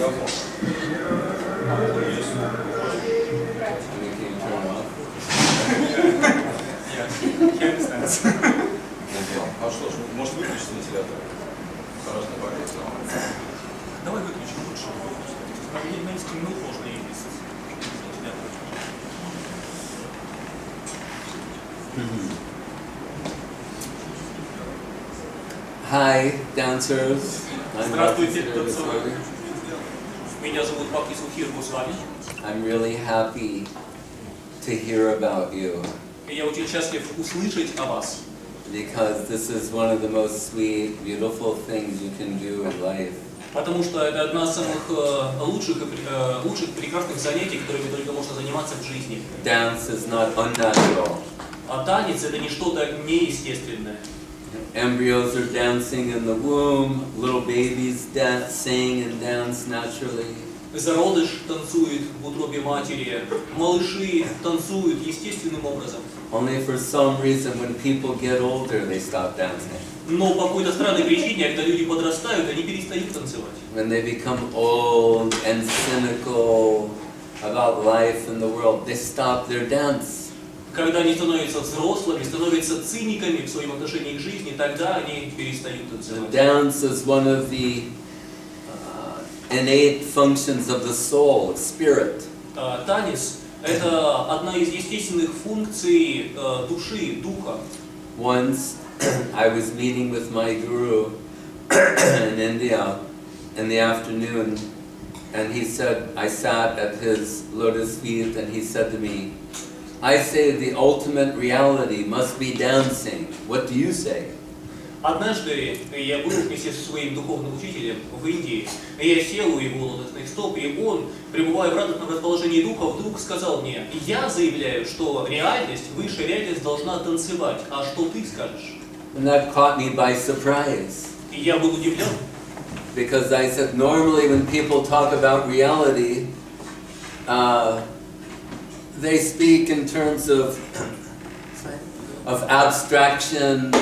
А что ж, может выключить вентилятор? Хорошо, Давай выключим лучше. На несколько минут можно и без вентилятора. Hi, dancers. Здравствуйте, танцоры. Меня зовут Шрила Госвами. I'm really happy to hear about you. И я очень счастлив услышать о вас. Because this is one of the most sweet, beautiful things you can do in life. Потому что это одна из самых лучших прекрасных занятий, которыми только можно заниматься в жизни. Dance is not unnatural. А танец это не что-то неестественное. Embryos are dancing in the womb. Little babies sing and dance naturally. Зародыш танцует в утробе матери, малыши танцуют естественным образом. Only for some reason, when people get older, they stop dancing. Но по какой-то странной причине, когда люди подрастают, они перестают танцевать. When they become old and cynical about life and the world, they stop their dance. Когда они становятся взрослыми, становятся циниками в своем отношении к жизни, тогда они перестают танцевать. Dance is one of the innate functions of the soul, of spirit. Танец – это одна из естественных функций души, духа. Once I was meeting with my guru in India in the afternoon, and he said, I sat at his lotus feet, and he said to me, I say the ultimate reality must be dancing. What do you say? Однажды я был вместе со своим духовным учителем в Индии, и я сел у его лотосных стоп, и он, пребывая в радостном расположении духа, вдруг сказал мне: я заявляю, что реальность, высшая реальность должна танцевать, а что ты скажешь? And that caught me by surprise. И я был удивлен. Because I said, normally when people talk about reality, they speak in terms of abstraction,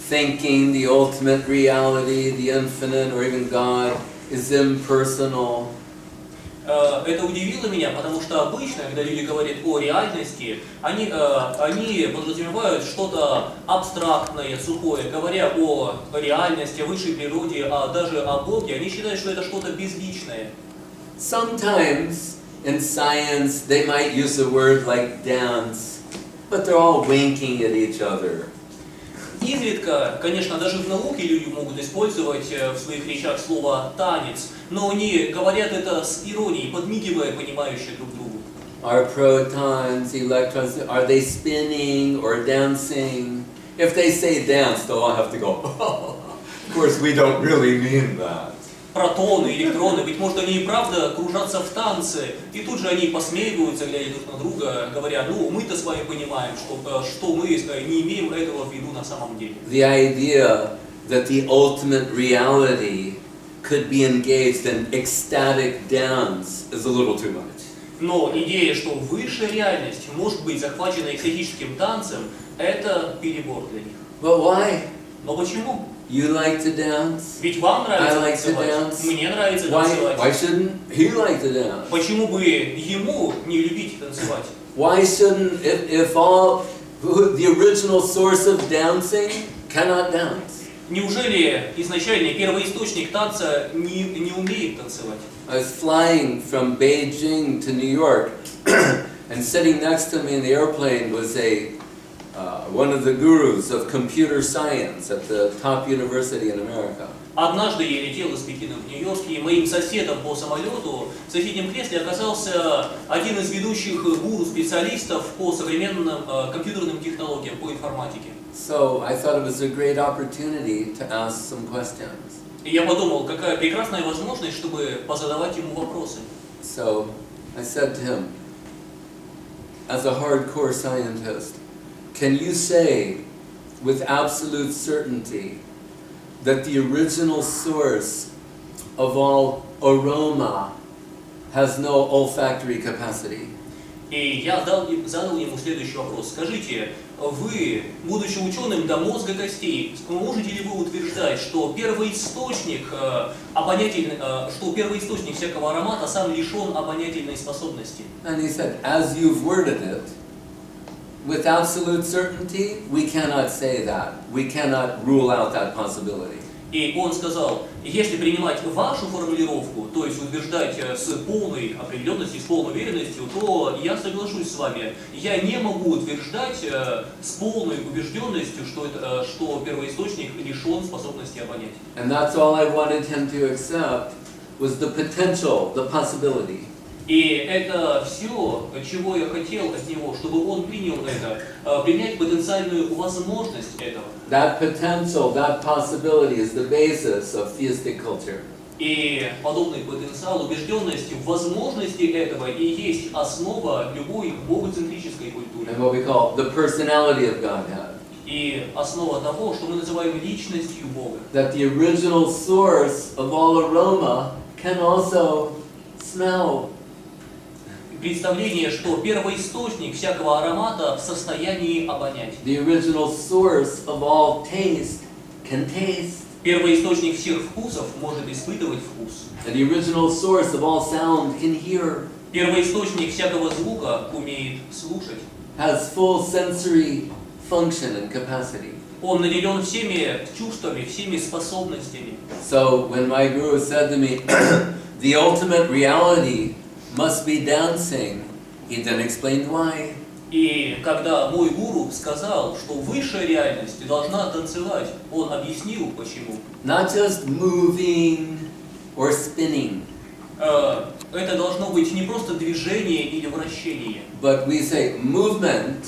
thinking the ultimate reality, the infinite, or even God, is impersonal. Это удивило меня, потому что обычно, когда люди говорят о реальности, они подразумевают что-то абстрактное, сухое. Говоря о реальности, о высшей природе, а даже о Боге, они считают, что это что-то безличное. Sometimes in science they might use a word like dance, but they're all winking at each other. Изредка, конечно, даже в науке люди могут использовать в своих речах слово «танец», но они говорят это с иронией, подмигивая понимающие друг другу. Are protons, electrons, are they spinning or dancing? If they say dance, they'll all have to go, of course we don't really mean that. Протоны, электроны, ведь может они и правда кружатся в танце, и тут же они посмеиваются, глядя друг на друга, говоря, ну мы-то с вами понимаем, что мы не имеем этого в виду на самом деле. The idea that the ultimate reality could be engaged in ecstatic dance is a little too much. Но идея, что высшая реальность может быть захвачена экстатическим танцем, это перебор для них. But why? Но почему? You like to dance? Ведь вам нравится I like to танцевать, dance. мне нравится танцевать. Why shouldn't he like to dance? Почему бы ему не любить танцевать? Why shouldn't, if all, the original source of dancing cannot dance? Неужели изначальный первоисточник танца не умеет танцевать? I was flying from Beijing to New York, and sitting next to me in the airplane was one of the gurus of computer science at the top university in America. Однажды я летел из Пекина в Нью-Йорк, и моим соседом по самолету в соседнем кресле оказался один из ведущих гуру-специалистов по современным компьютерным технологиям, по информатике. So I thought it was a great opportunity to ask some questions. И я подумал, какая прекрасная возможность, чтобы позадавать ему вопросы. So I said to him, as a hardcore scientist, can you say with absolute certainty that the original source of all aroma has no olfactory capacity? И я задал ему следующий вопрос. Скажите, вы, будучи ученым до мозга костей, можете ли вы утверждать, что первоисточник всякого аромата сам лишен обонятельной способности? And he said, as you've worded it, with absolute certainty, we cannot say that. We cannot rule out that possibility. И он сказал, если принимать вашу формулировку, то есть утверждать с полной определенностью, с полной уверенностью, то я соглашусь с вами. Я не могу утверждать с полной убежденностью, что первоисточник лишен способности обонять. And that's all I wanted him to accept was the potential, the possibility. И это все, чего я хотел от него, чтобы он принял это, принять потенциальную возможность этого. That potential, that possibility is the basis of theistic culture. И подобный потенциал, убежденность в возможности этого и есть основа любой богоцентрической культуры. And what we call the personality of Godhead. И основа того, что мы называем личностью Бога. That the original source of all aroma can also smell. Представление, что первоисточник всякого аромата в состоянии обонять. The original source of all taste can taste. Первоисточник всех вкусов может испытывать вкус. And the original source of all sound can hear. Первоисточник всякого звука умеет слушать. Has full sensory function and capacity. Он наделен всеми чувствами, всеми способностями. So when my guru said to me, the ultimate reality must be dancing, he then explained why. И когда мой гуру сказал, что высшая реальность должна танцевать, он объяснил почему. Not just moving or spinning. Это должно быть не просто движение или вращение. But we say movement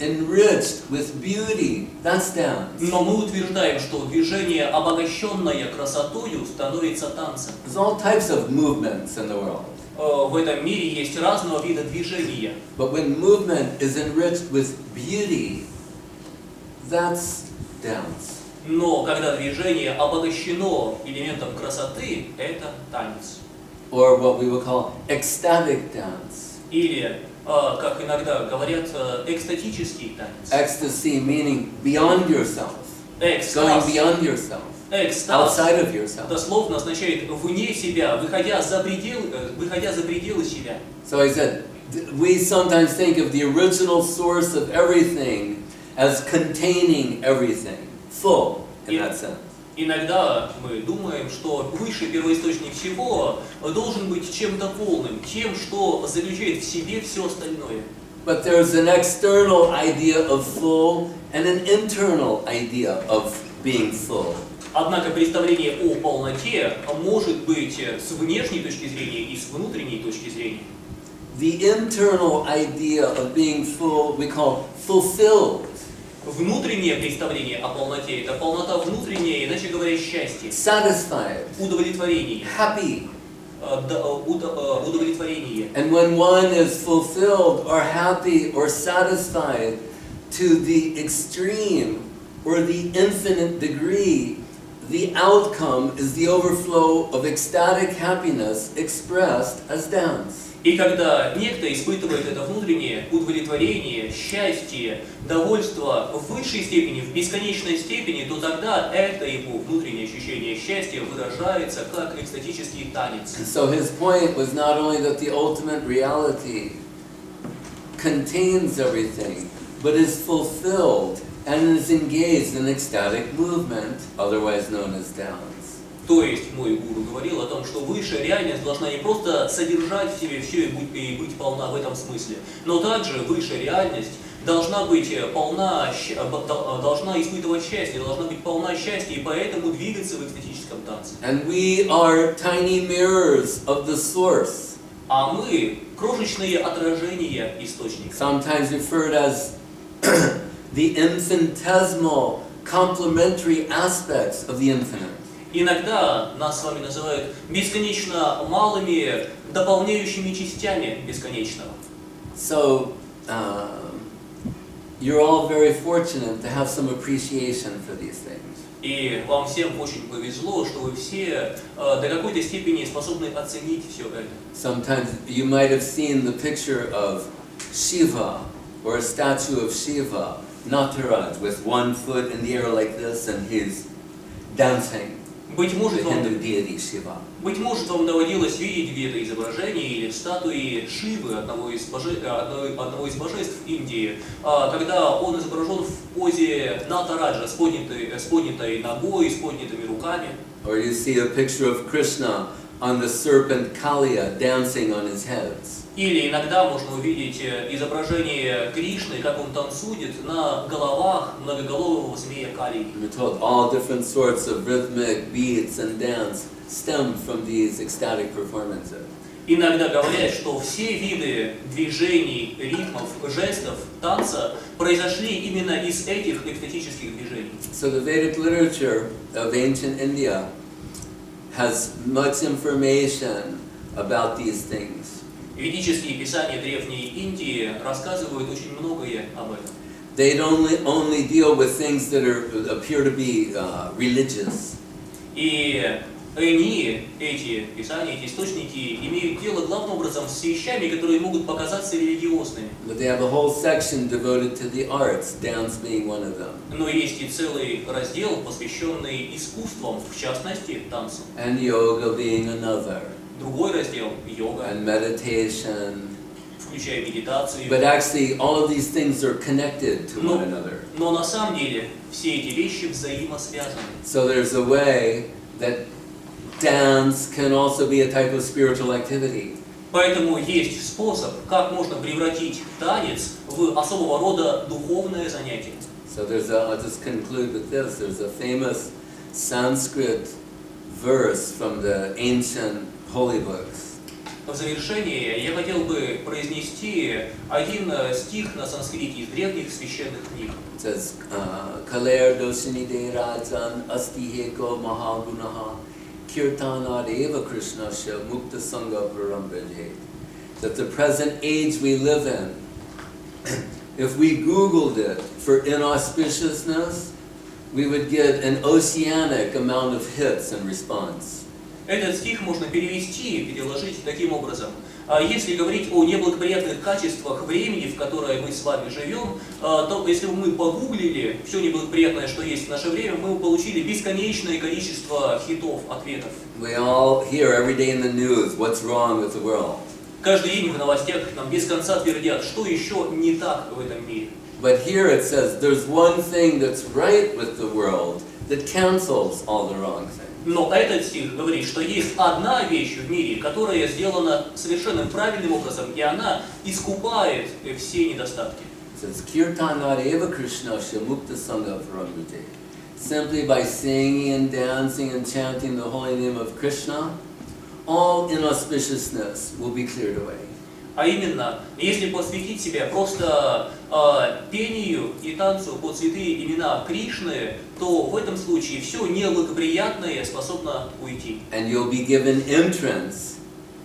enriched with beauty. That's dance. Но мы утверждаем, что движение, обогащенное красотою, становится танцем. There's all types of movements in the world. В этом мире есть разного вида движения. But when movement is enriched with beauty, that's dance. Но когда движение обогащено элементом красоты, это танец. Or what we would call ecstatic dance. Или, как иногда говорят, экстатический танец. Ecstasy meaning beyond yourself. Going Экстаз. beyond yourself. Экстаз Outside of yourself. дословно означает вне себя, выходя за пределы себя. So I said, we sometimes think of the original source of everything as containing everything, full in that sense. Иногда мы думаем, что высший первоисточник всего должен быть чем-то полным, тем, что заключает в себе все остальное. But there's an external idea of full and an internal idea of being full. Однако представление о полноте может быть с внешней точки зрения и с внутренней точки зрения. The internal idea of being full we call fulfilled. Внутреннее представление о полноте – это полнота внутренняя, иначе говоря, счастье, Satisfied, удовлетворение, happy. удовлетворение. And when one is fulfilled or happy or satisfied to the extreme or the infinite degree, the outcome is the overflow of ecstatic happiness expressed as dance. И когда некто испытывает это внутреннее удовлетворение, счастье, довольство в высшей степени, в бесконечной степени, то тогда это его внутреннее ощущение счастья выражается как экстатический танец. So his point was not only that the ultimate reality contains everything, but is fulfilled and is engaged in ecstatic movement, otherwise known as dance. То есть мой гуру говорил о том, что высшая реальность должна не просто содержать в себе все и быть полна в этом смысле, но также высшая реальность должна быть полна, должна испытывать счастье, должна быть полна счастья и поэтому двигаться в экстатическом танце. And we are tiny mirrors of the source. А мы крошечные отражения источника. Sometimes referred as the infinitesimal complementary aspects of the infinite. Иногда нас с вами называют бесконечно малыми дополняющими частями бесконечного. So you're all very fortunate to have some appreciation for these things. И вам всем очень повезло, что вы все до какой-то степени способны оценить все это. Sometimes you might have seen the picture of Shiva, or a statue of Shiva, Nataraj, with one foot in the air like this, and he's dancing. Быть The может, Hindu deity Shiva. вам доводилось видеть где-то изображение или статуи Шивы, одного из божеств Индии, когда он изображен в позе Натараджа с поднятой ногой, с поднятыми руками. Or you see a picture of Krishna on the serpent Kaliya dancing on his heads. Или иногда можно увидеть изображение Кришны, как он танцует на головах многоголового змея Кали. We're told all different sorts of rhythmic beats and dance stem from these ecstatic performances. Иногда говорят, что все виды движений, ритмов, жестов, танца произошли именно из этих экстатических движений. So the Vedic literature of ancient India has much information about these things. Ведические писания Древней Индии рассказывают очень многое об этом. They only deal with things that appear to be religious. И эти писания, эти источники имеют дело главным образом с вещами, которые могут показаться религиозными. But they have a whole section devoted to the arts, dance being one of them. Но есть и целый раздел, посвященный искусствам, в частности, танцу. And yoga being another. Другой раздел – йога, And meditation. включая медитацию. But actually, all of these things are connected to one another. Но на самом деле все эти вещи взаимосвязаны. So there's a way that dance can also be a type of spiritual activity. Поэтому есть способ, как можно превратить танец в особого рода духовное занятие. So I'll just conclude with this. There's a famous Sanskrit verse from the ancient holy books. В завершение я хотел бы произнести один стих на санскрите из древних священных книг. It says, Kaler doshini de rajan astiheko mahagunaha kirtana deva krishnasya mukta sangha parambraje. That the present age we live in, if we Googled it for inauspiciousness, we would get an oceanic amount of hits and response. Этот стих можно перевести, переложить таким образом. Если говорить о неблагоприятных качествах времени, в которое мы с вами живем, то если бы мы погуглили все неблагоприятное, что есть в наше время, мы бы получили бесконечное количество хитов, ответов. We all hear every day in the news what's wrong with the world. Каждый день в новостях нам без конца твердят, что еще не так в этом мире. But here it says there's one thing that's right with the world that cancels all the wrong things. Но этот стих говорит, что есть одна вещь в мире, которая сделана совершенно правильным образом, и она искупает все недостатки. It says, Kirtanareva Krishnasya Mukta Sangha Paramute. Simply by singing and dancing and chanting the holy name of Krishna, all inauspiciousness will be cleared away. А именно, если посвятить себя просто пению и танцу под святые имена Кришны, то в этом случае все неблагоприятное способно уйти. And you'll be given entrance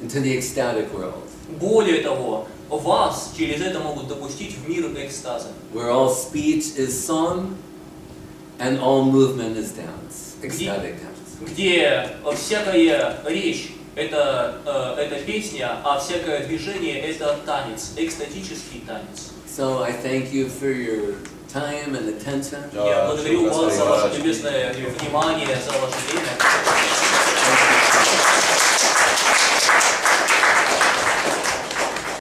into the ecstatic world. Более того, вас через это могут допустить в мир экстаза. Where all speech is song and all movement is dance. Ecstatic dance. Где всякая речь это песня, а всякое движение это танец, экстатический танец. So I thank you for your time and attention. Я благодарю вас за ваше любезное внимание, за ваше время.